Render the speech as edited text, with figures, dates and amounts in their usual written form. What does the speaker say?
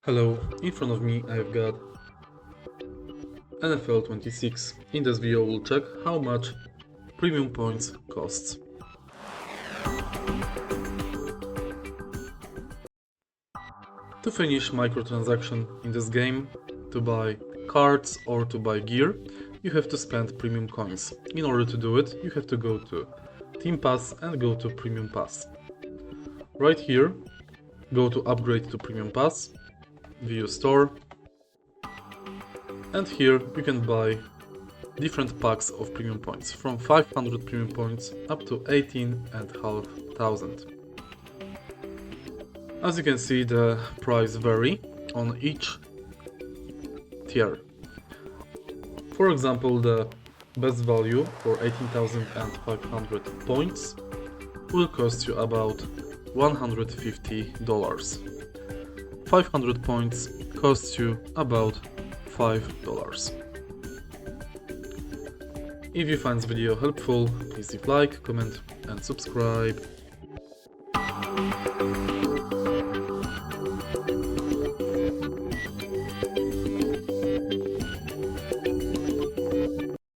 Hello, in front of me I've got NFL 26. In this video we'll check how much premium points costs. To finish microtransaction in this game, to buy cards or to buy gear, you have to spend premium coins. In order to do it, you have to go to Team Pass and go to Premium Pass. Right here, go to Upgrade to Premium Pass, View Store, and here you can buy different packs of premium points, from 500 premium points up to 18,500. As you can see, the price vary on each tier. For example, the best value for 18,500 points will cost you about $150. 500 points costs you about $5. If you find this video helpful, please leave like, comment and subscribe.